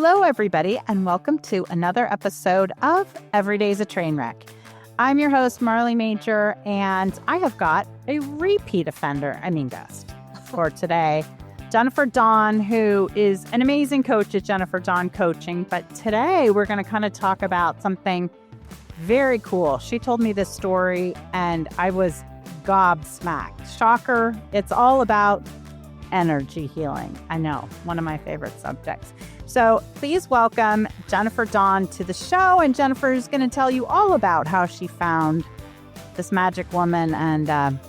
Hello, everybody, and welcome to another episode of Every Day's a Train Wreck. I'm your host, Marley Major, and I have got a repeat guest for today, Jennifer Dawn, who is an amazing coach at Jennifer Dawn Coaching. But today we're going to kind of talk about something very cool. She told me this story and I was gobsmacked. Shocker. It's all about energy healing. I know, one of my favorite subjects. So please welcome Jennifer Dawn to the show. And Jennifer is going to tell you all about how she found this magic woman and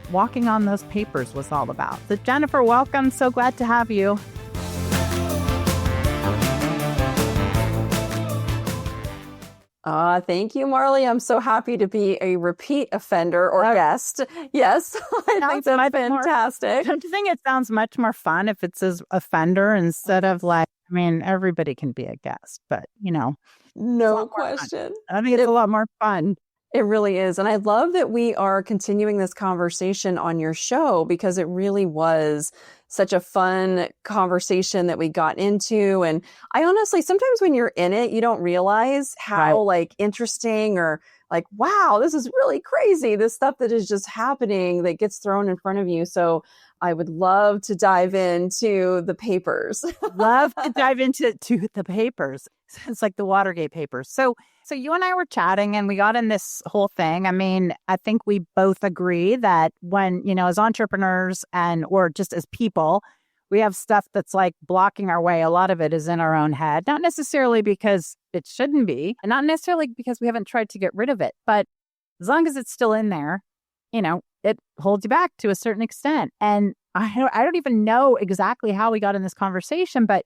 walking on those papers was all about. So Jennifer, welcome. So glad to have you. Thank you, Marley. I'm so happy to be a repeat offender or guest. Yes, I think that's fantastic. Don't you think it sounds much more fun if it says offender instead of everybody can be a guest, but no question. I think it's a lot more fun. It really is. And I love that we are continuing this conversation on your show because it really was such a fun conversation that we got into. And I honestly, sometimes when you're in it, you don't realize how interesting or wow, this is really crazy. This stuff that is just happening that gets thrown in front of you. So I would love to dive into the papers. Love to dive into the papers. It's like the Watergate papers. So you and I were chatting and we got in this whole thing. I mean, I think we both agree that when, as entrepreneurs or just as people, we have stuff that's blocking our way. A lot of it is in our own head, not necessarily because it shouldn't be, and not necessarily because we haven't tried to get rid of it. But as long as it's still in there, it holds you back to a certain extent. And I don't even know exactly how we got in this conversation, but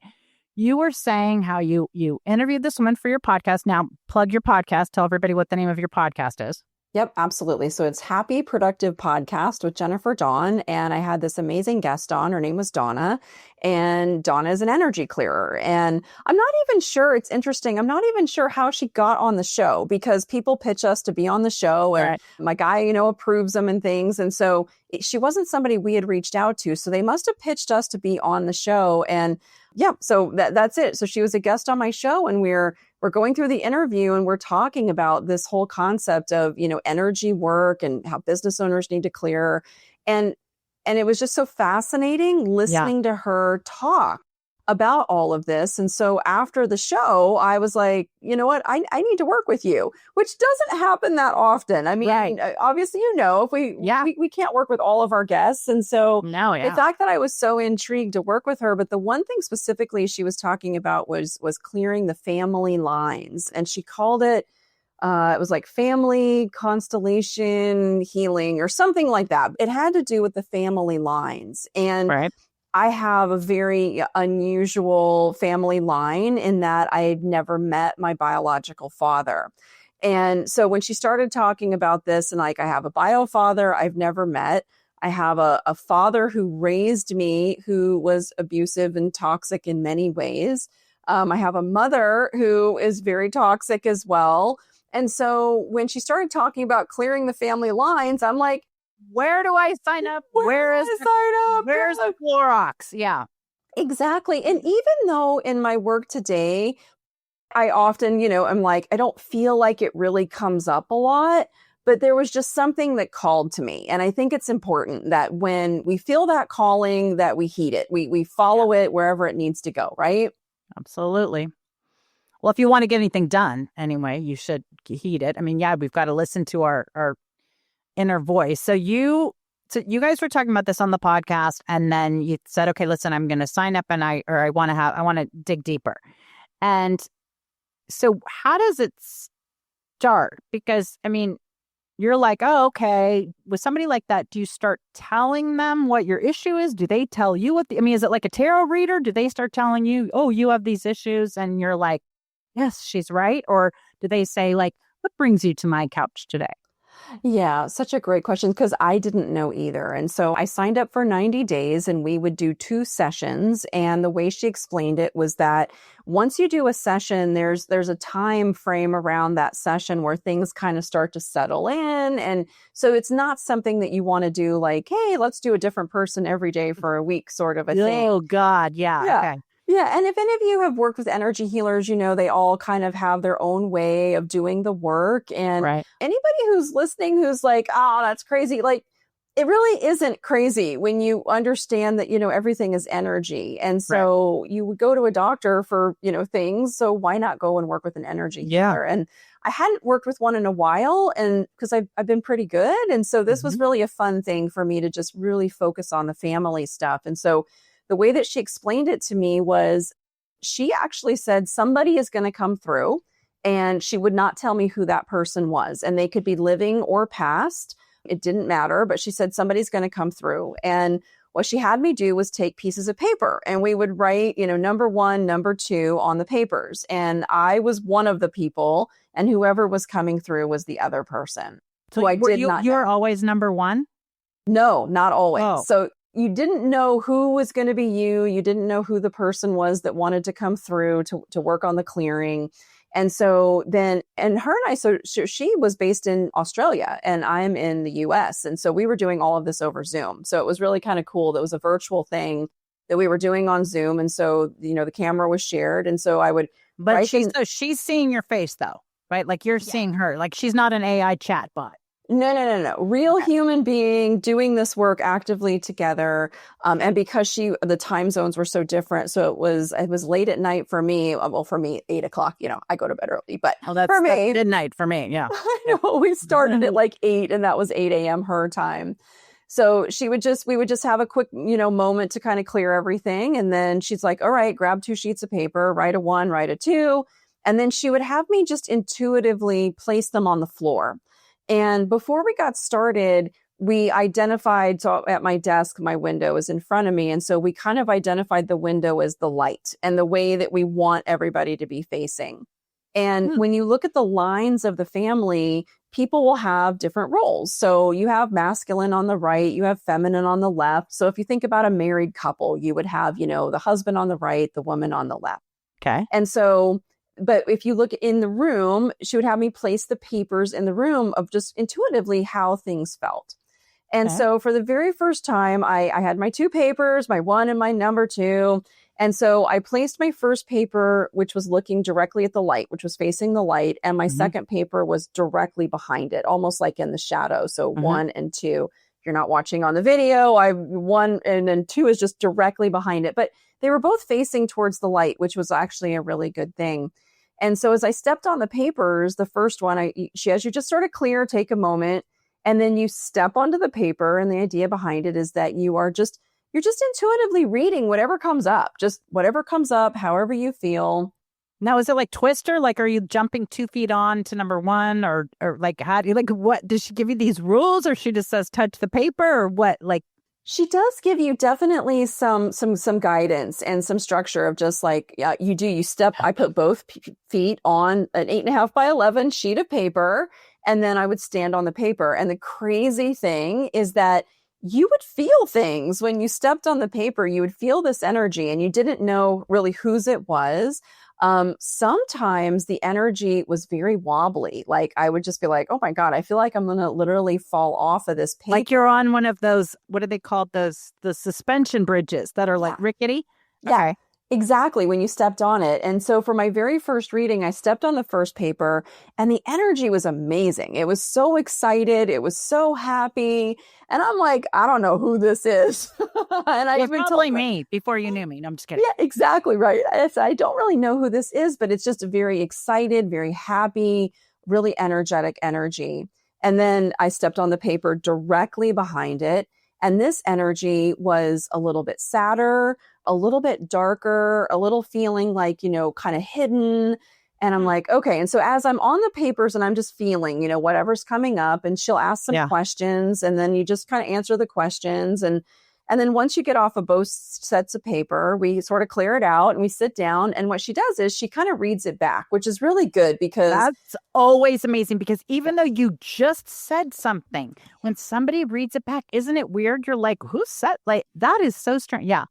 you were saying how you interviewed this woman for your podcast. Now, plug your podcast. Tell everybody what the name of your podcast is. Yep, absolutely. So it's Happy Productive Podcast with Jennifer Dawn. And I had this amazing guest on. Her name was Donna. And Donna is an energy clearer. And I'm not even sure, it's interesting, I'm not even sure how she got on the show because people pitch us to be on the show and my guy, approves them and things. And so she wasn't somebody we had reached out to. So they must have pitched us to be on the show. And yeah, so that's it. So she was a guest on my show and we're going through the interview and we're talking about this whole concept of, energy work and how business owners need to clear. And it was just so fascinating listening to her talk about all of this. And so after the show, I was like, you know what, I need to work with you, which doesn't happen that often. I mean, obviously, if we can't work with all of our guests. And so the fact that I was so intrigued to work with her, but the one thing specifically she was talking about was clearing the family lines. And she called it, it was like family constellation healing or something like that. It had to do with the family lines. And I have a very unusual family line in that I had never met my biological father. And so when she started talking about this and I have a bio father I've never met, I have a father who raised me who was abusive and toxic in many ways. I have a mother who is very toxic as well. And so when she started talking about clearing the family lines, I'm like, where do I sign up? Where's the Clorox? Yeah, exactly. And even though in my work today, I often, I'm like, I don't feel like it really comes up a lot, but there was just something that called to me. And I think it's important that when we feel that calling, that we heed it. We follow it wherever it needs to go, right? Absolutely. Well, if you want to get anything done anyway, you should heed it. I mean, we've got to listen to our inner voice. So you guys were talking about this on the podcast and then you said, okay, listen, I'm going to sign up and I want to dig deeper. And so how does it start? Because I mean, you're like, oh, okay. With somebody like that, do you start telling them what your issue is? Do they tell you is it like a tarot reader? Do they start telling you, oh, you have these issues? And you're like, yes, she's right. Or do they say what brings you to my couch today? Yeah, such a great question because I didn't know either. And so I signed up for 90 days and we would do 2 sessions. And the way she explained it was that once you do a session, there's a time frame around that session where things kind of start to settle in. And so it's not something that you want to do hey, let's do a different person every day for a week sort of a thing. Oh, God. Yeah. Yeah. Okay. Yeah. And if any of you have worked with energy healers, they all kind of have their own way of doing the work. And Right. anybody who's listening who's like, oh, that's crazy. Like, it really isn't crazy when you understand that, everything is energy. And so you would go to a doctor for, things. So why not go and work with an energy healer? And I hadn't worked with one in a while, and because I've been pretty good. And so this was really a fun thing for me to just really focus on the family stuff. And so the way that she explained it to me was she actually said somebody is going to come through, and she would not tell me who that person was. And they could be living or past. It didn't matter, but she said somebody's going to come through. And what she had me do was take pieces of paper, and we would write, number 1, number 2 on the papers. And I was one of the people, and whoever was coming through was the other person. So you're always number 1? No, not always. Oh. So you didn't know who was going to be you. You didn't know who the person was that wanted to come through to work on the clearing. And so then, and her and I, so she was based in Australia and I'm in the US. And so we were doing all of this over Zoom. So it was really kind of cool. That was a virtual thing that we were doing on Zoom. And so, the camera was shared. And so I would, but she's seeing your face though, right? Like you're seeing her, like she's not an AI chat bot. No. Real human being doing this work actively together. And because the time zones were so different. So it was late at night for me. Well, for me, 8:00, I go to bed early, but for me, that's midnight for me. Yeah. I know, we started at like 8 and that was 8 a.m. her time. So we would just have a quick, moment to kind of clear everything. And then she's like, all right, grab 2 sheets of paper, write a 1, write a 2. And then she would have me just intuitively place them on the floor. And before we got started, we identified, so at my desk, my window is in front of me. And so we kind of identified the window as the light and the way that we want everybody to be facing. And when you look at the lines of the family, people will have different roles. So you have masculine on the right, you have feminine on the left. So if you think about a married couple, you would have, the husband on the right, the woman on the left. Okay. And so, but if you look in the room, she would have me place the papers in the room of just intuitively how things felt. And so for the very first time, I had my 2 papers, my 1 and my number 2. And so I placed my first paper, which was looking directly at the light, which was facing the light. And my second paper was directly behind it, almost like in the shadow. So 1 and 2. If you're not watching on the video, 1 and then 2 is just directly behind it. But they were both facing towards the light, which was actually a really good thing. And so as I stepped on the papers, the first one, she has you just sort of clear, take a moment, and then you step onto the paper. And the idea behind it is that you're just intuitively reading whatever comes up, however you feel. Now, is it like Twister? Like, are you jumping 2 feet on to number 1 or like, how do you, like, what does she give you these rules, or she just says, touch the paper, or what? Like, she does give you definitely some guidance and some structure of just like, you step, I put both feet on an 8.5 by 11 sheet of paper, and then I would stand on the paper. And the crazy thing is that you would feel things when you stepped on the paper. You would feel this energy and you didn't know really whose it was. Sometimes the energy was very wobbly. Like I would just be like, oh my God, I feel like I'm going to literally fall off of this paper. Like you're on one of those, what are they called? The suspension bridges that are like rickety. Yeah. Okay. Exactly, when you stepped on it. And so for my very first reading, I stepped on the first paper and the energy was amazing. It was so excited. It was so happy. And I'm like, I don't know who this is. And You're probably me before you knew me. No, I'm just kidding. Yeah, exactly right. I don't really know who this is, but it's just a very excited, very happy, really energetic energy. And then I stepped on the paper directly behind it. And this energy was a little bit sadder, a little bit darker, a little feeling like, kind of hidden. And I'm like, okay. And so as I'm on the papers and I'm just feeling, whatever's coming up, and she'll ask some questions, and then you just kind of answer the questions. And then once you get off of both sets of paper, we sort of clear it out and we sit down. And what she does is she kind of reads it back, which is really good because that's always amazing, because even though you just said something, when somebody reads it back, isn't it weird? You're like, who said, like, that is so strange. Yeah.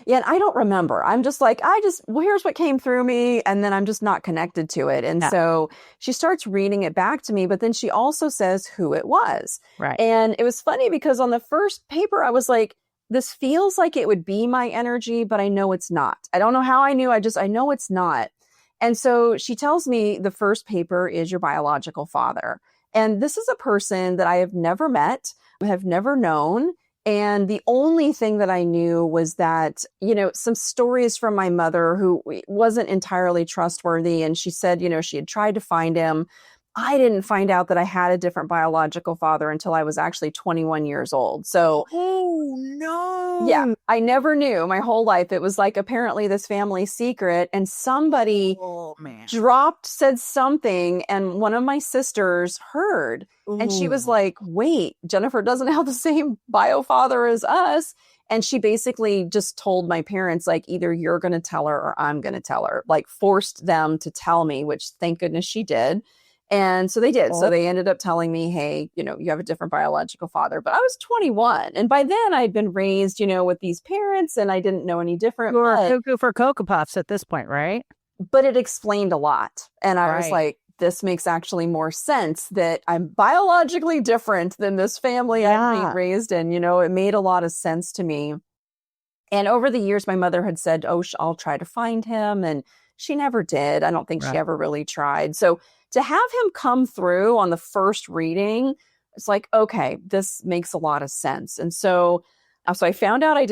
Yeah. And I don't remember. I'm just like, here's what came through me. And then I'm just not connected to it. And so she starts reading it back to me, but then she also says who it was. Right. And it was funny because on the first paper, I was like, this feels like it would be my energy, but I know it's not. I don't know how I knew. I know it's not. And so she tells me the first paper is your biological father. And this is a person that I have never met, have never known. And the only thing that I knew was that, some stories from my mother who wasn't entirely trustworthy. And she said, she had tried to find him. I didn't find out that I had a different biological father until I was actually 21 years old. So, oh no. Yeah, I never knew my whole life. It was like apparently this family secret, and somebody said something, and one of my sisters heard. And she was like, wait, Jennifer doesn't have the same bio father as us. And she basically just told my parents, like, either you're going to tell her or I'm going to tell her, like forced them to tell me, which thank goodness she did. And so they did. So they ended up telling me, hey, you have a different biological father. But I was 21. And by then I'd been raised, with these parents, and I didn't know any different. You were cuckoo for Cocoa Puffs at this point, right? But it explained a lot. And I was like, this makes actually more sense that I'm biologically different than this family I've been raised in. It made a lot of sense to me. And over the years, my mother had said, I'll try to find him. And she never did. I don't think she ever really tried. So to have him come through on the first reading, it's like, okay, this makes a lot of sense. And so I found out I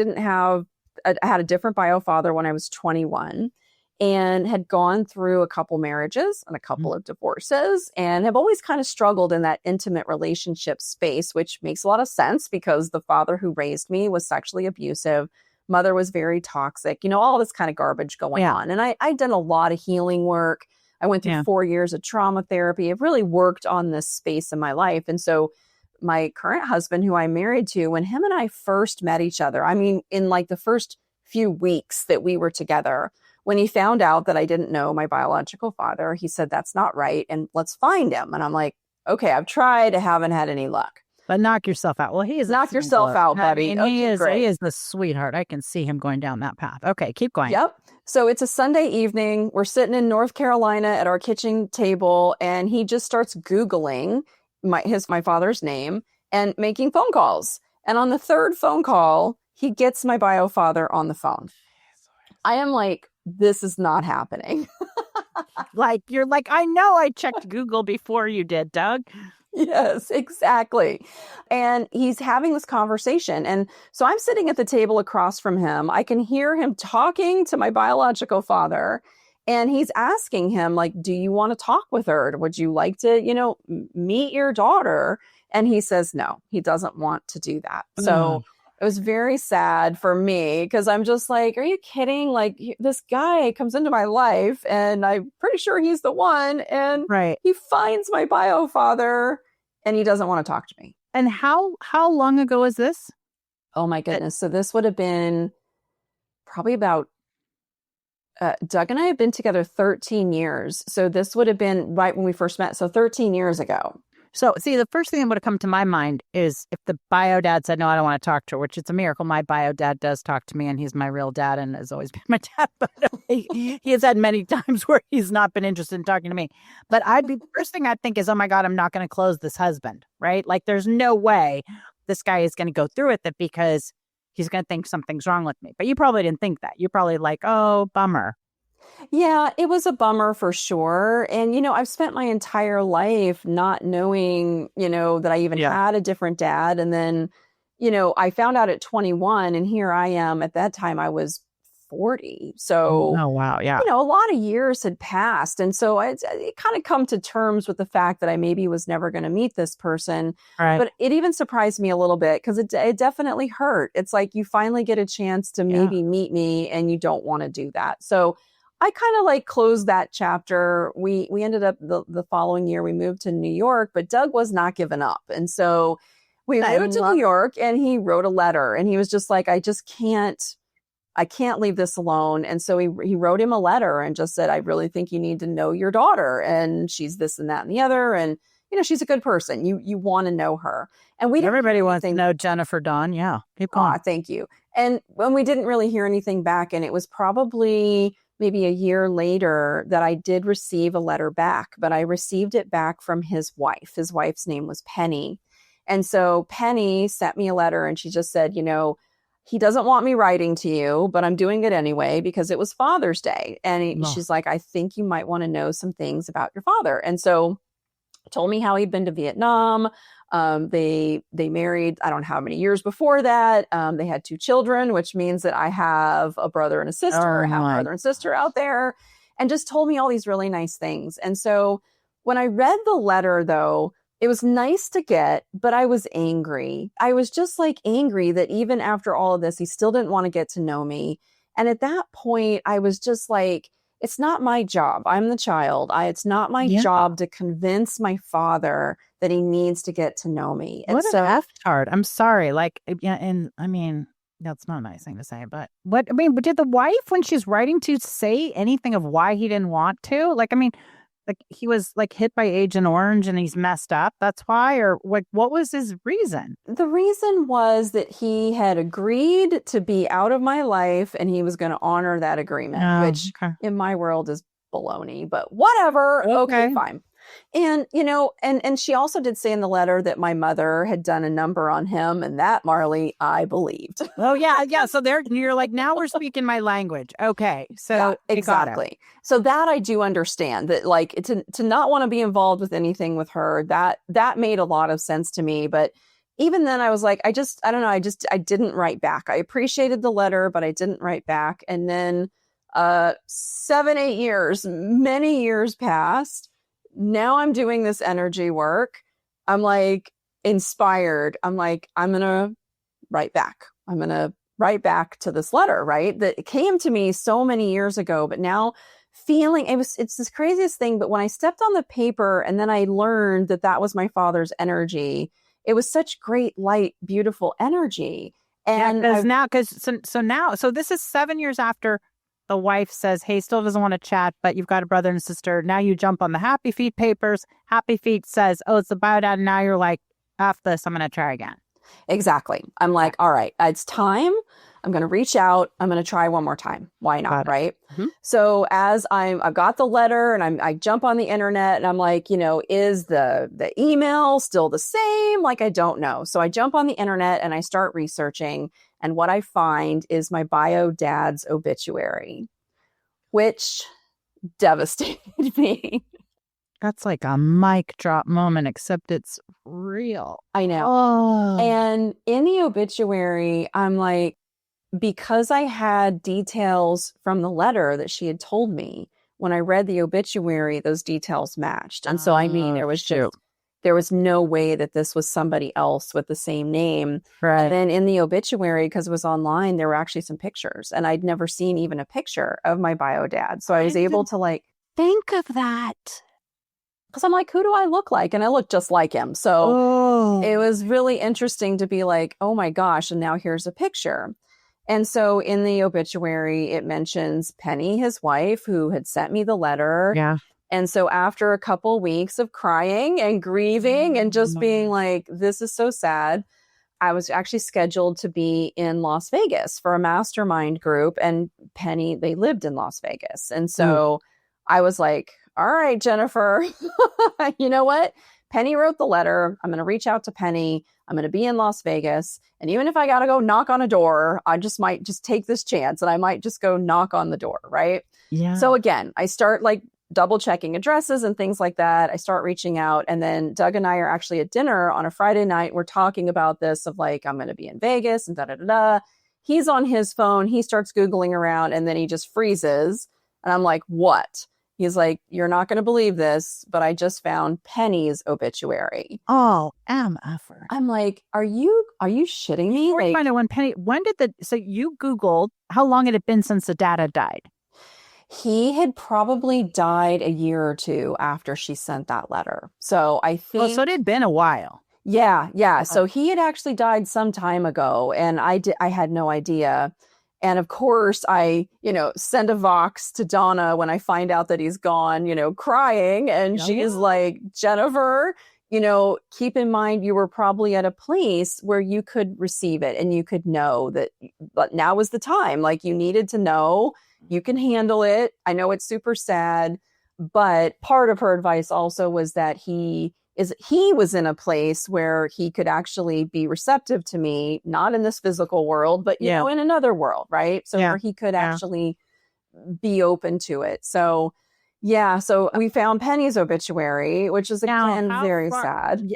had a different bio father when I was 21 and had gone through a couple marriages and a couple of divorces and have always kind of struggled in that intimate relationship space, which makes a lot of sense because the father who raised me was sexually abusive. Mother was very toxic, all this kind of garbage going on. And I'd done a lot of healing work. I went through 4 years of trauma therapy. I've really worked on this space in my life. And so my current husband, who I'm married to, when him and I first met each other, I mean, in like the first few weeks that we were together, when he found out that I didn't know my biological father, he said, that's not right. And let's find him. And I'm like, okay, I've tried. I haven't had any luck. But knock yourself out. Well, he is knock yourself out, buddy. He is the sweetheart. I can see him going down that path. Okay, keep going. Yep. So it's a Sunday evening. We're sitting in North Carolina at our kitchen table, and he just starts Googling my father's name and making phone calls. And on the third phone call, he gets my bio father on the phone. I am like, this is not happening. You're like, I know I checked Google before you did, Doug. Yes, exactly. And he's having this conversation. And so I'm sitting at the table across from him. I can hear him talking to my biological father. And he's asking him, like, do you want to talk with her? Would you like to, meet your daughter? And he says, no, he doesn't want to do that. So it was very sad for me because I'm just like, are you kidding? Like, this guy comes into my life and I'm pretty sure he's the one. And he finds my bio father and he doesn't want to talk to me. And how long ago is this? Oh, my goodness. So this would have been probably about, Doug and I have been together 13 years. So this would have been right when we first met. So 13 years ago. So, see, the first thing that would have come to my mind is if the bio dad said, no, I don't want to talk to her, which it's a miracle. My bio dad does talk to me and he's my real dad and has always been my dad. But he has had many times where he's not been interested in talking to me. But the first thing I'd think is, oh, my God, I'm not going to close this husband, right? Like, there's no way this guy is going to go through with it because he's going to think something's wrong with me. But you probably didn't think that. You're probably like, oh, bummer. Yeah, it was a bummer for sure. And, I've spent my entire life not knowing, that I even had a different dad. And then, I found out at 21 and here I am. At that time, I was 40. So, oh, wow. Yeah. A lot of years had passed. And so I kind of come to terms with the fact that I maybe was never going to meet this person. Right. But it even surprised me a little bit because it definitely hurt. It's like you finally get a chance to maybe meet me and you don't want to do that. So I kind of like closed that chapter. We ended up the following year, we moved to New York, but Doug was not giving up. And so we moved to New York and he wrote a letter and he was just like, I can't leave this alone. And so he wrote him a letter and just said, I really think you need to know your daughter and she's this and that and the other. And, she's a good person. You want to know her. And everybody wants to know Jennifer Dawn. Yeah. Keep going. Thank you. And when we didn't really hear anything back, and it was probably maybe a year later that I did receive a letter back, but I received it back from his wife. His wife's name was Penny. And so Penny sent me a letter and she just said, he doesn't want me writing to you, but I'm doing it anyway because it was Father's Day. And she's like, I think you might want to know some things about your father. And so told me how he'd been to Vietnam. They married, I don't know how many years before that. They had 2 children, which means that I have a brother and a sister. I have a brother and sister out there, and just told me all these really nice things. And so when I read the letter, though, it was nice to get, but I was angry. I was just like angry that even after all of this, he still didn't want to get to know me. And at that point, I was just like, it's not my job. I'm the child. It's not my job to convince my father that he needs to get to know me. And what an F-tard. I'm sorry. Like, yeah, and I mean, that's not a nice thing to say, but did the wife, when she's writing to, say anything of why he didn't want to? Like, I mean, like he was like hit by Agent Orange and he's messed up. That's why, or like, what was his reason? The reason was that he had agreed to be out of my life and he was going to honor that agreement, which in my world is baloney, but whatever. Okay, fine. And, and she also did say in the letter that my mother had done a number on him, and that, Marley, I believed. Oh, yeah. Yeah. So you're like, now we're speaking my language. Okay. So exactly. So that I do understand, that like to not want to be involved with anything with her, that made a lot of sense to me. But even then I was like, I don't know. I didn't write back. I appreciated the letter, but I didn't write back. And then 7, 8 years, many years passed. Now I'm doing this energy work. I'm like inspired. I'm like, I'm going to write back. I'm going to write back to this letter, right? That came to me so many years ago, but now feeling it's this craziest thing. But when I stepped on the paper and then I learned that was my father's energy, it was such great, light, beautiful energy. And so this is 7 years after the wife says, hey, still doesn't want to chat, but you've got a brother and sister. Now you jump on the Happy Feet papers. Happy Feet says, oh, it's the biodad. And now you're like, F this, I'm going to try again. Exactly. I'm like, all right, it's time. I'm going to reach out. I'm going to try one more time. Why not? Right. Mm-hmm. So as I've got the letter and I jump on the internet and I'm like, is the email still the same? Like, I don't know. So I jump on the internet and I start researching. And what I find is my bio dad's obituary, which devastated me. That's like a mic drop moment, except it's real. I know. Oh. And in the obituary, I'm like, because I had details from the letter that she had told me, when I read the obituary, those details matched. And so, I mean, there was no way that this was somebody else with the same name. Right. And then in the obituary, because it was online, there were actually some pictures, and I'd never seen even a picture of my bio dad. So I was able to like think of that. Because I'm like, who do I look like? And I look just like him. So it was really interesting to be like, oh my gosh. And now here's a picture. And so in the obituary, it mentions Penny, his wife, who had sent me the letter. Yeah. And so after a couple weeks of crying and grieving and just being like, this is so sad, I was actually scheduled to be in Las Vegas for a mastermind group. And Penny, they lived in Las Vegas. And so I was like, all right, Jennifer, you know what? Penny wrote the letter. I'm going to reach out to Penny. I'm going to be in Las Vegas. And even if I got to go knock on a door, I might take this chance and I might just go knock on the door. Right. Yeah. So again, I start like double checking addresses and things like that. I start reaching out. And then Doug and I are actually at dinner on a Friday night. We're talking about this of like, I'm going to be in Vegas and da-da-da-da. He's on his phone. He starts Googling around and then he just freezes. And I'm like, what? He's like, you're not going to believe this, but I just found Penny's obituary. Oh, MFer. I'm like, are you shitting me? Like, find out so you Googled how long had it been since the dad had died? He had probably died a year or two after she sent that letter. So I think. Oh, so it had been a while. Yeah. Yeah. So he had actually died some time ago and I had no idea. And of course, I, send a Vox to Donna when I find out that he's gone, crying. And she's like, Jennifer, keep in mind, you were probably at a place where you could receive it and you could know that but now was the time. Like you needed to know you can handle it. I know it's super sad, but part of her advice also was that he is he was in a place where he could actually be receptive to me, not in this physical world, but, you know, in another world, right? So where he could actually be open to it. So, yeah. So we found Penny's obituary, which is, again, very sad.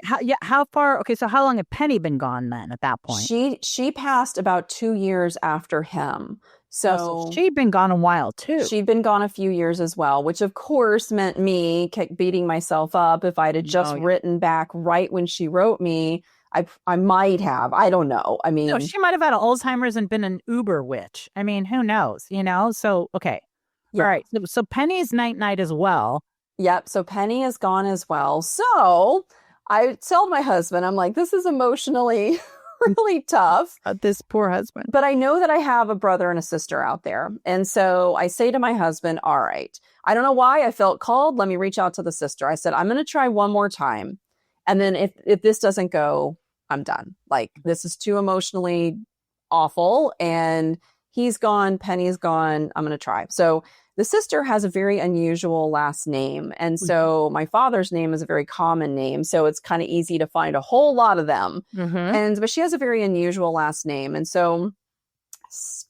How far? Okay. So how long had Penny been gone then at that point? She passed about 2 years after him. So she'd been gone a while too. She'd been gone a few years as well, which of course meant me beating myself up. If I'd have just written back right when she wrote me, I might have. I don't know. I mean, she might have had Alzheimer's and been an Uber witch. I mean, who knows? You know. So okay, all right. So Penny's night as well. Yep. So Penny is gone as well. So I told my husband, I'm like, this is emotionally really tough. This poor husband. But I know that I have a brother and a sister out there. And so I say to my husband, all right, I don't know why I felt called. Let me reach out to the sister. I said, I'm going to try one more time. And then if this doesn't go, I'm done. Like, this is too emotionally awful. And he's gone. Penny's gone. I'm going to try. So the sister has a very unusual last name. And so my father's name is a very common name. So it's kind of easy to find a whole lot of them. But she has a very unusual last name. And so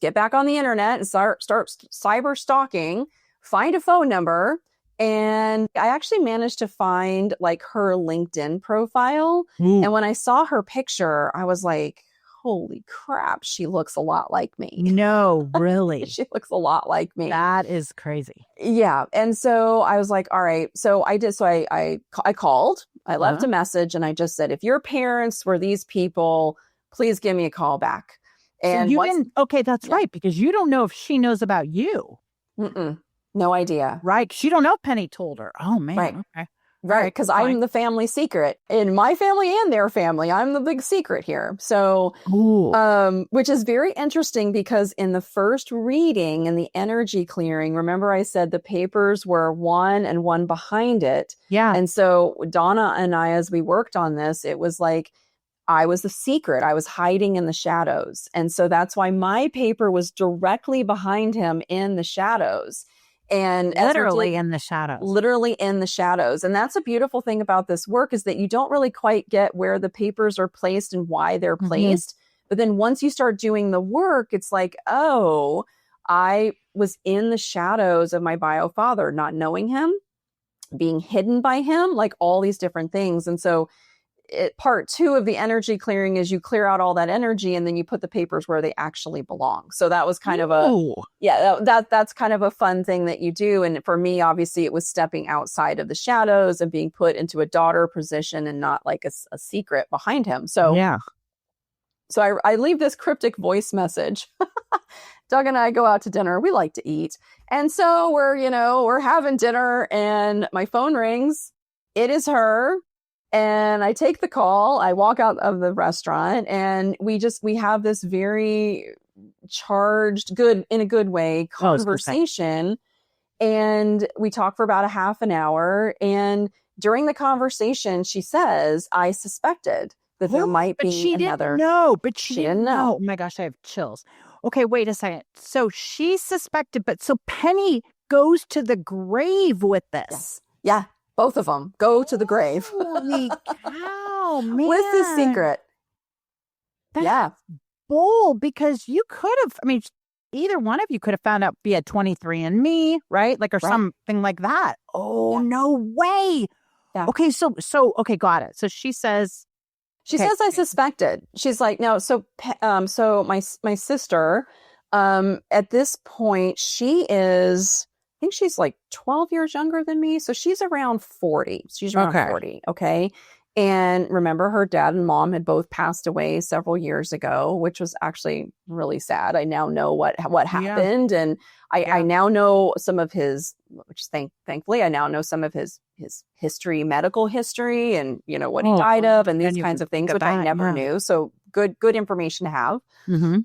get back on the internet and start cyber stalking, find a phone number. And I actually managed to find like her LinkedIn profile. And when I saw her picture, I was like, holy crap, she looks a lot like me. No, really? She looks a lot like me. That is crazy. Yeah. And so I was like, all right. So I did. So I called, I left a message, and I just said, if your parents were these people, please give me a call back. And so that's right. Because you don't know if she knows about you. No idea. Right. She don't know if Penny told her. Oh, man. Right. Okay. Right, because I'm the family secret in my family and their family. I'm the big secret here. So, which is very interesting because in the first reading in the energy clearing, remember I said the papers were one and one behind it. Yeah. And so Donna and I, as we worked on this, it was like I was the secret. I was hiding in the shadows. And so that's why my paper was directly behind him in the shadows. And literally in the shadows. Literally in the shadows. And that's a beautiful thing about this work, is that you don't really quite get where the papers are placed and why they're placed. But then once you start doing the work, it's like, oh, I was in the shadows of my bio father, not knowing him, being hidden by him, like all these different things. And so part 2 of the energy clearing is you clear out all that energy and then you put the papers where they actually belong. So that was kind of that's kind of a fun thing that you do. And for me, obviously, it was stepping outside of the shadows and being put into a daughter position and not like a secret behind him. So So I leave this cryptic voice message. Doug and I go out to dinner. We like to eat. And so we're having dinner and my phone rings. It is her. And I take the call, I walk out of the restaurant, and we have this very charged, in a good way, conversation. And we talk for about a half an hour. And during the conversation, she says, I suspected that there might be another. But she didn't know. Oh my gosh, I have chills. Okay, wait a second. So she suspected, but so Penny goes to the grave with this. Yes. Yeah. Both of them go to the grave. Holy cow, man. With the secret. That's bold, because you could have, either one of you could have found out via 23andMe, right? Like, or something like that. Oh, no way. Yeah. Okay, so okay, got it. So she says, I suspected. She's like, no, so my sister, at this point, she is, I think she's like 12 years younger than me. So she's around 40. She's around 40. Okay. And remember, her dad and mom had both passed away several years ago, which was actually really sad. I now know what happened. And I now know some of his, which thankfully, I now know some of his history, medical history, and what he died of, and these kinds of things, which I never knew. So good information to have. Mm-hmm.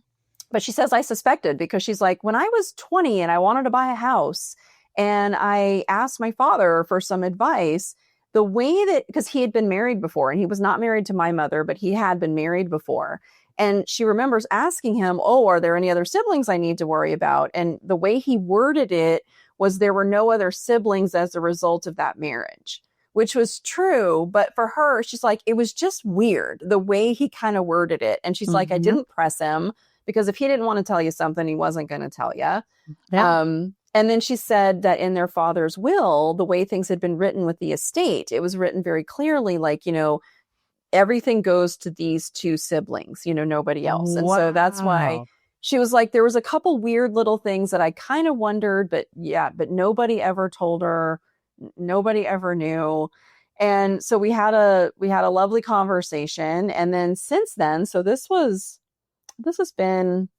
But she says, I suspected, because she's like, when I was 20 and I wanted to buy a house and I asked my father for some advice, the way that, because he had been married before, and he was not married to my mother, but he had been married before. And she remembers asking him, oh, are there any other siblings I need to worry about? And the way he worded it was there were no other siblings as a result of that marriage, which was true. But for her, she's like, it was just weird the way he kind of worded it. And she's like, I didn't press him because if he didn't want to tell you something, he wasn't going to tell you. Yeah. And then she said that in their father's will, the way things had been written with the estate, it was written very clearly, like, everything goes to these two siblings, nobody else. And so that's why she was like, there was a couple weird little things that I kind of wondered, but nobody ever told her. Nobody ever knew. And so we had a lovely conversation. And then since then, so this has been,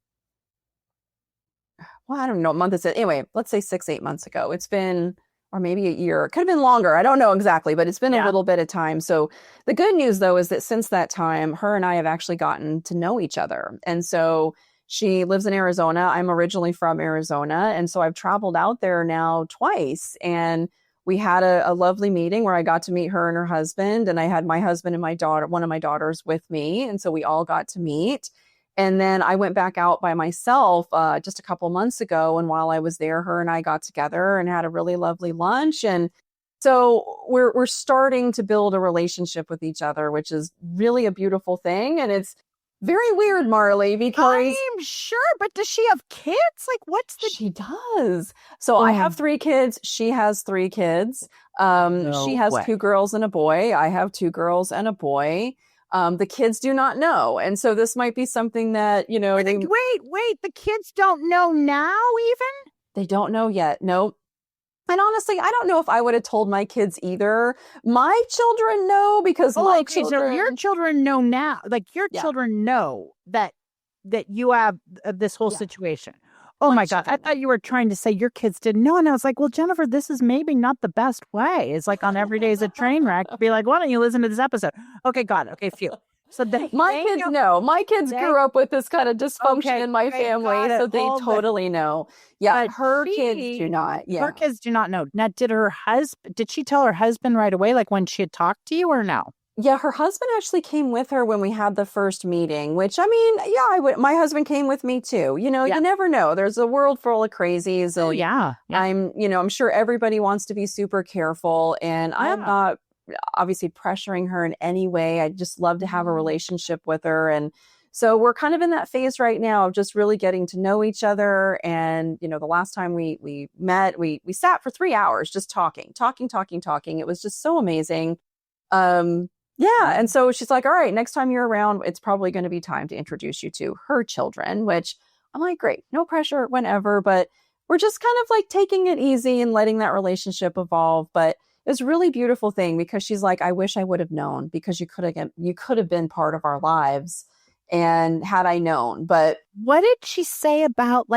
well, I don't know, a month is it. Anyway, let's say 6-8 months ago. It's been, or maybe a year. It could have been longer. I don't know exactly, but it's been a little bit of time. So the good news, though, is that since that time, her and I have actually gotten to know each other. And so she lives in Arizona. I'm originally from Arizona. And so I've traveled out there now twice. And we had a lovely meeting where I got to meet her and her husband. And I had my husband and my daughter, one of my daughters with me. And so we all got to meet. And then I went back out by myself just a couple months ago. And while I was there, her and I got together and had a really lovely lunch. And so we're starting to build a relationship with each other, which is really a beautiful thing. And it's very weird, Marley, because I'm sure, but does she have kids? Like, what's the... She does. So I have 3 kids. She has 3 kids. She has 2 girls and a boy. I have 2 girls and a boy. The kids do not know. And so this might be something that, wait, the kids don't know now even? They don't know yet. Nope. And honestly, I don't know if I would have told my kids either. My children know because so your children know now. Like your children know that you have this whole situation. Oh my God. I thought you were trying to say your kids didn't know. And I was like, well, Jennifer, this is maybe not the best way. It's like on Every Day's a Train Wreck. Be like, why don't you listen to this episode? Okay, got it. Okay, phew. So my kids know. My kids grew up with this kind of dysfunction in my family. So they totally know. Yeah, but her kids do not. Yeah. Her kids do not know. Now, did she tell her husband right away, like when she had talked to you or no? Yeah, her husband actually came with her when we had the first meeting, which I mean, I would. My husband came with me too. You never know. There's a world full of crazies. And I'm sure everybody wants to be super careful, and I'm not obviously pressuring her in any way. I just love to have a relationship with her, and so we're kind of in that phase right now of just really getting to know each other. And the last time we met, we sat for 3 hours just talking. It was just so amazing. Yeah. And so she's like, all right, next time you're around, it's probably going to be time to introduce you to her children, which I'm like, great, no pressure, whenever, but we're just kind of like taking it easy and letting that relationship evolve. But it's a really beautiful thing because she's like, I wish I would have known because you could have been part of our lives. And had I known, but what did she say about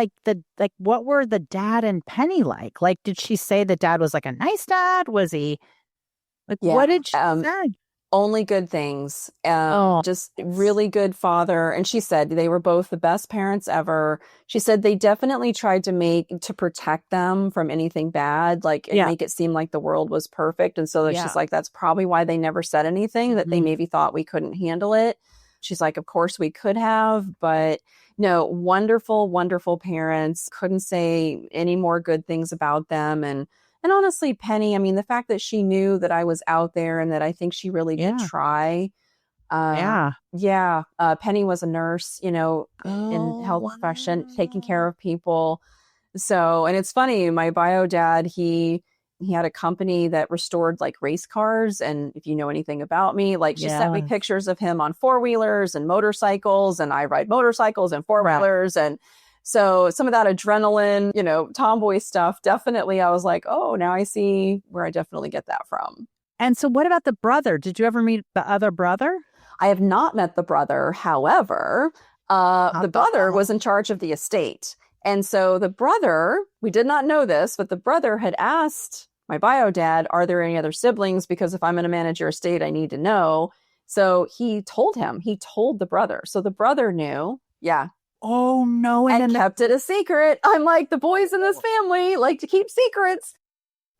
what were the dad and Penny like? Like, did she say the dad was like a nice dad? Was he what did she say? Only good things. Just really good father. And she said they were both the best parents ever. She said they definitely tried to protect them from anything bad, and make it seem like the world was perfect. And so she's like, that's probably why they never said anything, that they maybe thought we couldn't handle it. She's like, of course we could have, but no, wonderful, wonderful parents. Couldn't say any more good things about them. And honestly, Penny, I mean, the fact that she knew that I was out there and that I think she really did try. Penny was a nurse, in health profession, taking care of people. So, and it's funny, my bio dad, he had a company that restored race cars. And if you know anything about me, she sent me pictures of him on 4-wheelers and motorcycles, and I ride motorcycles and 4-wheelers. And so some of that adrenaline, tomboy stuff, definitely I was like, oh, now I see where I definitely get that from. And so what about the brother? Did you ever meet the other brother? I have not met the brother. However, the brother was in charge of the estate. And so the brother, we did not know this, but the brother had asked my bio dad, are there any other siblings? Because if I'm going to manage your estate, I need to know. So he told the brother. So the brother knew. Yeah. Oh, no. And kept it a secret. I'm like, the boys in this family like to keep secrets.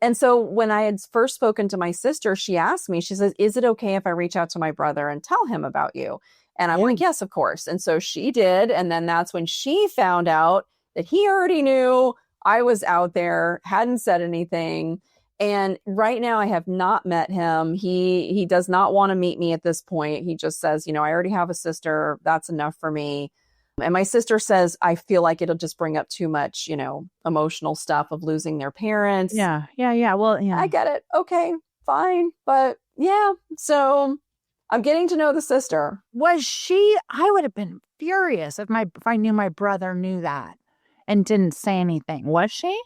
And so when I had first spoken to my sister, she asked me, she says, is it okay if I reach out to my brother and tell him about you? And I'm like, yes, of course. And so she did. And then that's when she found out that he already knew I was out there, hadn't said anything. And right now I have not met him. He does not want to meet me at this point. He just says, I already have a sister. That's enough for me. And my sister says, I feel like it'll just bring up too much, emotional stuff of losing their parents. Yeah. Well, yeah. I get it. Okay, fine. But yeah, so I'm getting to know the sister. I would have been furious if I knew my brother knew that and didn't say anything. Was she?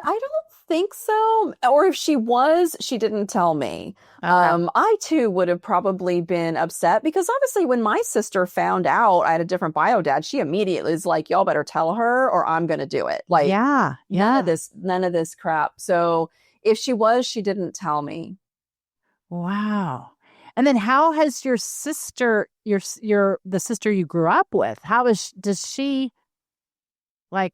I don't think so. Or if she was, she didn't tell me. Okay. I too would have probably been upset because obviously when my sister found out I had a different bio dad, she immediately is like, y'all better tell her or I'm going to do it. Like, yeah. None of this crap. So if she was, she didn't tell me. Wow. And then how has your sister, the sister you grew up with, does she like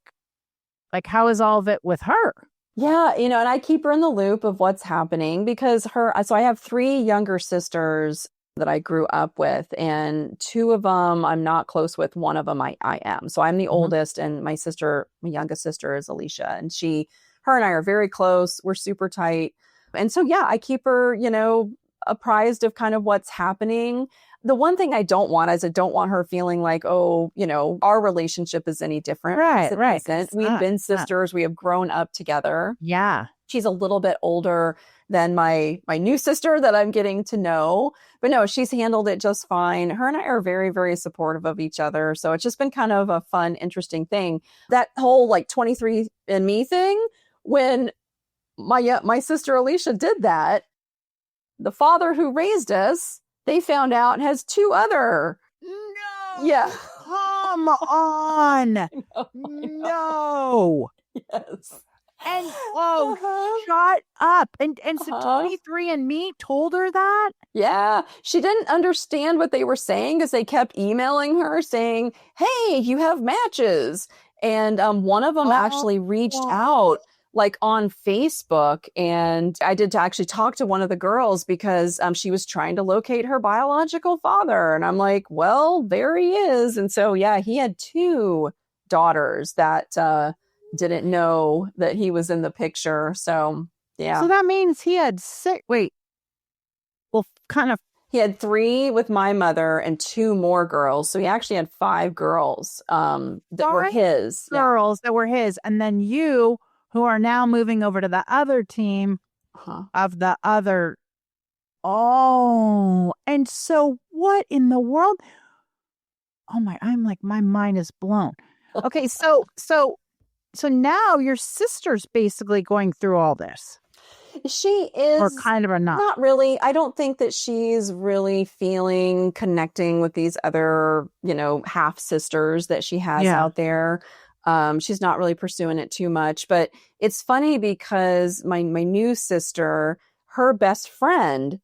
how is all of it with her? Yeah, and I keep her in the loop of what's happening because so I have 3 younger sisters that I grew up with, and 2 of them I'm not close with. One of them I am. So I'm the oldest, and my youngest sister is Alicia, and her and I are very close. We're super tight. And so, yeah, I keep her, apprised of kind of what's happening. The one thing I don't want is I don't want her feeling like, oh, our relationship is any different. Right. We've been sisters. We have grown up together. Yeah. She's a little bit older than my new sister that I'm getting to know. But no, she's handled it just fine. Her and I are very, very supportive of each other. So it's just been kind of a fun, interesting thing. That whole 23andMe thing, when my sister Alicia did that, the father who raised us, they found out has 2 other. No. Yeah. Come on. I know. No. Yes. And shut up. And so 23andMe told her that? Yeah. She didn't understand what they were saying because they kept emailing her saying, hey, you have matches. And one of them actually reached out on Facebook, and I did actually talk to one of the girls because she was trying to locate her biological father. And I'm like, well, there he is. And so, yeah, he had 2 daughters that didn't know that he was in the picture. So, yeah. So that means he had 6. Wait. Well, kind of. He had 3 with my mother and 2 more girls. So he actually had 5 girls that were his. Girls that were his. And then you, who are now moving over to the other team of the other. Oh, and so what in the world? Oh my mind is blown. Okay, so now your sister's basically going through all this. She is. Or kind of or not. Not really. I don't think that she's really connecting with these other, half sisters that she has out there. She's not really pursuing it too much, but it's funny because my new sister, her best friend,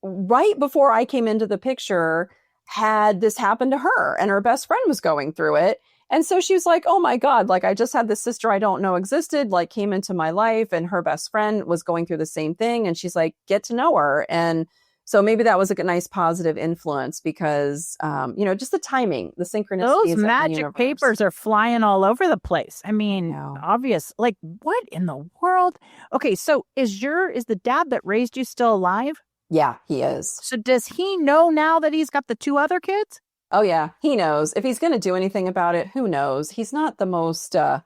right before I came into the picture, had this happen to her, and her best friend was going through it. And so she was like, oh my God, I just had this sister I don't know existed, came into my life, and her best friend was going through the same thing. And she's like, get to know her. And so maybe that was a nice positive influence because, just the timing, the synchronicities. Those magic papers are flying all over the place. I mean, obvious. What in the world? Okay, so is the dad that raised you still alive? Yeah, he is. So does he know now that he's got the 2 other kids? Oh, yeah, he knows. If he's going to do anything about it, who knows? He's not the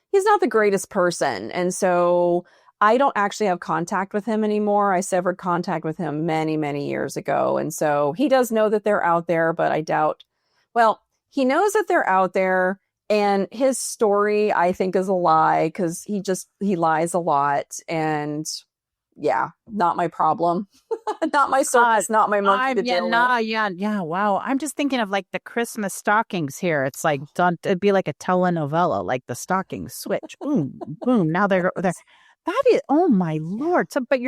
he's not the greatest person. And so I don't actually have contact with him anymore. I severed contact with him many, many years ago. And so he does know that they're out there, but I doubt, he knows that they're out there, and his story, I think, is a lie because he lies a lot. And yeah, not my problem. Not my circus, not my monkey to deal with. Yeah. Wow. I'm just thinking of the Christmas stockings here. It's it'd be like a telenovela, the stockings switch. Boom, boom. Now they're. That is, oh my Lord. So, but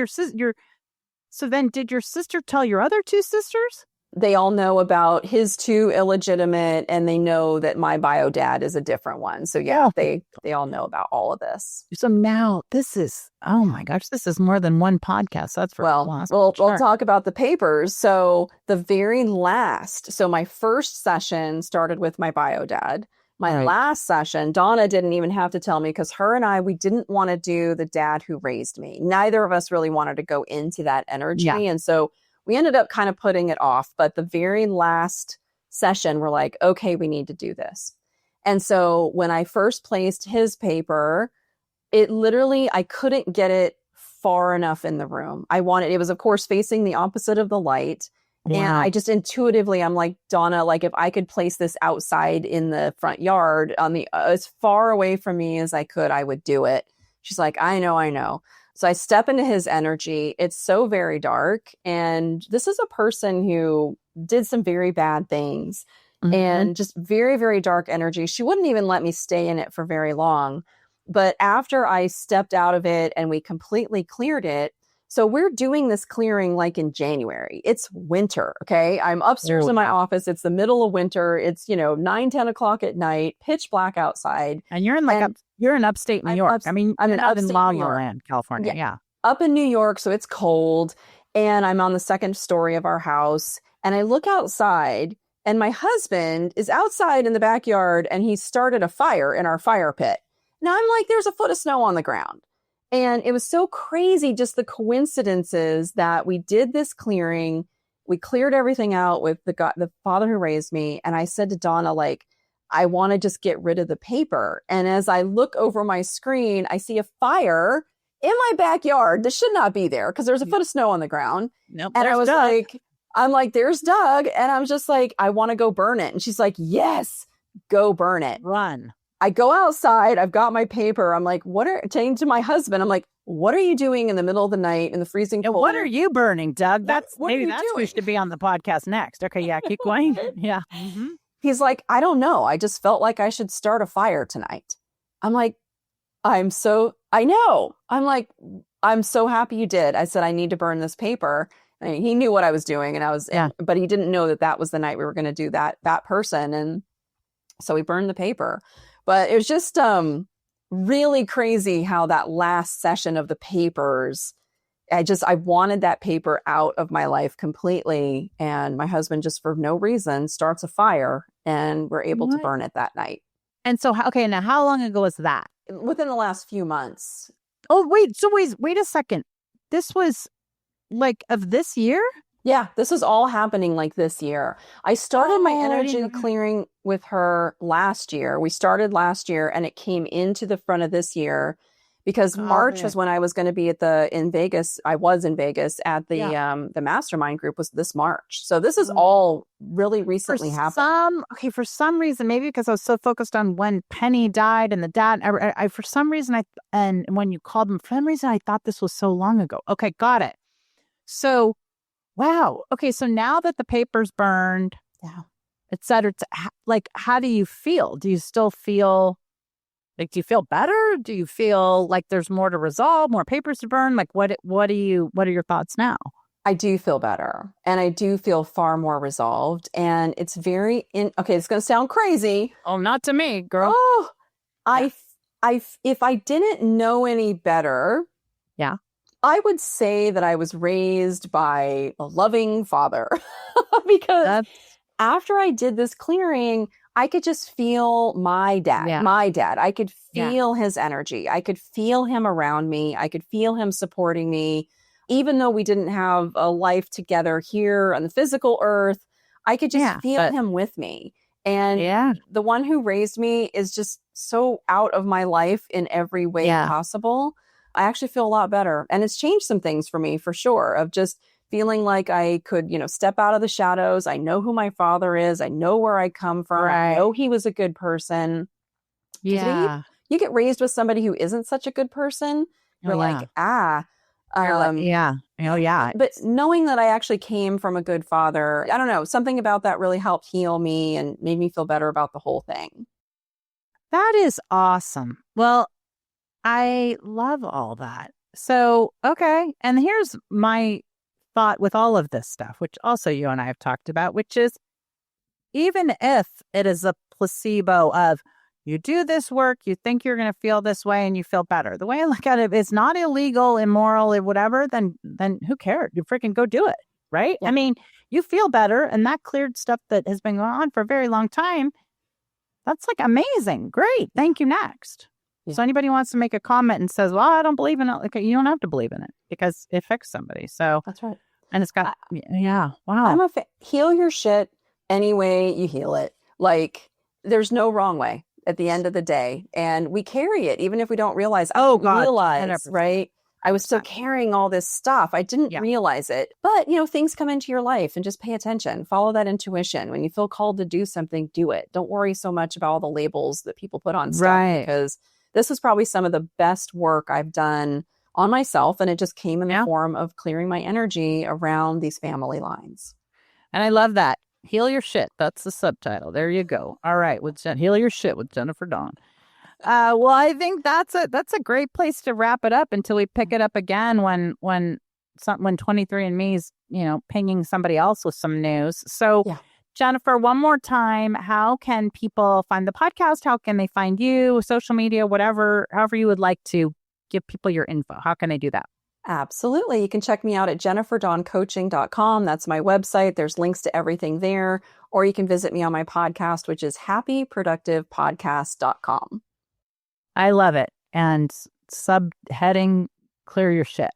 so then did your sister tell your other 2 sisters? They all know about his 2 illegitimate, and they know that my bio dad is a different one. So yeah, they all know about all of this. So now this is, oh my gosh, this is more than one podcast. That's for we'll talk about the papers. So the very last, my first session started with my bio dad. My last session, Donna didn't even have to tell me because her and I, we didn't want to do the dad who raised me. Neither of us really wanted to go into that energy. Yeah. And so we ended up kind of putting it off. But the very last session, we're like, okay, we need to do this. And so when I first placed his paper, it literally, I couldn't get it far enough in the room. It was of course facing the opposite of the light. Wow. And I just intuitively, I'm like, Donna, like if I could place this outside in the front yard on the as far away from me as I could, I would do it. She's like, I know. So I step into his energy. It's so very dark. And this is a person who did some very bad things and just very, very dark energy. She wouldn't even let me stay in it for very long. But after I stepped out of it and we completely cleared it, so we're doing this clearing like in January. It's winter, okay? I'm upstairs in my office. It's the middle of winter. It's, 9, 10 o'clock at night, pitch black outside. And you're in you're in upstate New York. I'm you're in not in upstate La New La York. Land, California. Yeah. Up in New York, so it's cold. And I'm on the second story of our house. And I look outside and my husband is outside in the backyard and he started a fire in our fire pit. Now I'm like, there's a foot of snow on the ground. And it was so crazy, just the coincidences that we did this clearing. We cleared everything out with the father who raised me. And I said to Donna, like, I want to just get rid of the paper. And as I look over my screen, I see a fire in my backyard. This should not be there because there's a foot of snow on the ground. Nope, and I was Doug. I'm like, there's Doug. And I'm just like, I want to go burn it. And she's like, yes, go burn it. Run. I go outside. I've got my paper. I'm like, saying to my husband, I'm like, what are you doing in the middle of the night in the freezing cold? What are you burning, Doug? That's what are you that's doing? who should be on the podcast next. Okay, yeah, keep going. Yeah. He's like, I don't know. I just felt like I should start a fire tonight. I'm like, I know. I'm like, I'm so happy you did. I said, I need to burn this paper. And he knew what I was doing but he didn't know that was the night we were going to do that person. And so we burned the paper. But it was just really crazy how that last session of the papers, I wanted that paper out of my life completely. And my husband just for no reason starts a fire and we're able to burn it that night. And so, now how long ago was that? Within the last few months. Oh, wait a second. This was like of this year? Yeah, this was all happening like this year. I started my energy clearing with her last year. We started last year and it came into the front of this year because March was when I was going to be in Vegas. I was in Vegas at the mastermind group was this March. So this is all really recently happened. For some reason, maybe because I was so focused on when Penny died and the dad, I for some reason, and when you called them, for some reason, I thought this was so long ago. Okay, got it. So, wow. Okay, so now that the paper's burned, et cetera, like, how do you feel? Do you still feel like, do you feel better? Do you feel like there's more to resolve, more papers to burn? Like, what are your thoughts now? I do feel better and I do feel far more resolved. And it's okay, it's going to sound crazy. Oh, not to me, girl. Oh, if I didn't know any better, I would say that I was raised by a loving father because after I did this clearing, I could just feel my dad. I could feel his energy. I could feel him around me. I could feel him supporting me. Even though we didn't have a life together here on the physical earth, I could just feel him with me. And the one who raised me is just so out of my life in every way possible. I actually feel a lot better. And it's changed some things for me, for sure, of just feeling like I could, step out of the shadows. I know who my father is. I know where I come from. Right. I know he was a good person. Yeah. You get raised with somebody who isn't such a good person. You're like, Oh, yeah. But knowing that I actually came from a good father, I don't know, something about that really helped heal me and made me feel better about the whole thing. That is awesome. Well, I love all that. So, okay. And here's my thought with all of this stuff, which also you and I have talked about, which is even if it is a placebo of you do this work, you think you're going to feel this way and you feel better. The way I look at it, it's not illegal, immoral, or whatever, then who cares? You freaking go do it, right? Yeah. I mean, you feel better and that cleared stuff that has been going on for a very long time. That's like amazing. Great. Thank you. Next. Yeah. So anybody wants to make a comment and says, well, I don't believe in it. Like, you don't have to believe in it because it fixed somebody. So That's right. And it's got, yeah. Wow. Heal your shit any way you heal it. Like, there's no wrong way at the end of the day. And we carry it, even if we don't realize. Oh, God. Realize, 100%. right? I was still carrying all this stuff. I didn't realize it. But, things come into your life and just pay attention. Follow that intuition. When you feel called to do something, do it. Don't worry so much about all the labels that people put on stuff. Right. Because this is probably some of the best work I've done on myself. And it just came in the form of clearing my energy around these family lines. And I love that. Heal your shit. That's the subtitle. There you go. All right. Heal your shit with Jennifer Dawn. Well, I think that's a great place to wrap it up until we pick it up again when 23andMe's, pinging somebody else with some news. So Jennifer, one more time, how can people find the podcast? How can they find you? Social media, whatever, however you would like to give people your info. How can they do that? Absolutely. You can check me out at jenniferdawncoaching.com. That's my website. There's links to everything there. Or you can visit me on my podcast, which is happyproductivepodcast.com. I love it. And subheading, clear your shit.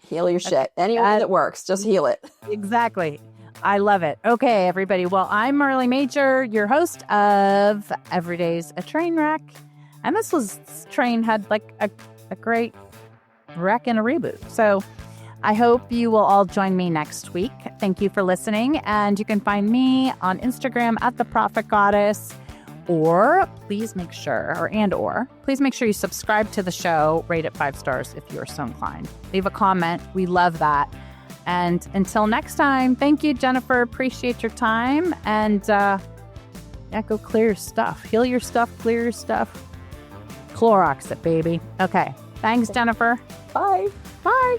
Heal your shit. Any way that works, just heal it. Exactly. I love it. Okay, everybody. Well, I'm Marley Major, your host of Every Day's a Train Wreck. And this train had like a great wreck and a reboot. So I hope you will all join me next week. Thank you for listening. And you can find me on Instagram at The Prophet Goddess. Or please make sure you subscribe to the show, rate it 5 stars if you're so inclined. Leave a comment. We love that. And until next time, thank you, Jennifer. Appreciate your time. And go clear your stuff. Heal your stuff, clear your stuff. Clorox it, baby. Okay. Thanks, Jennifer. Bye. Bye.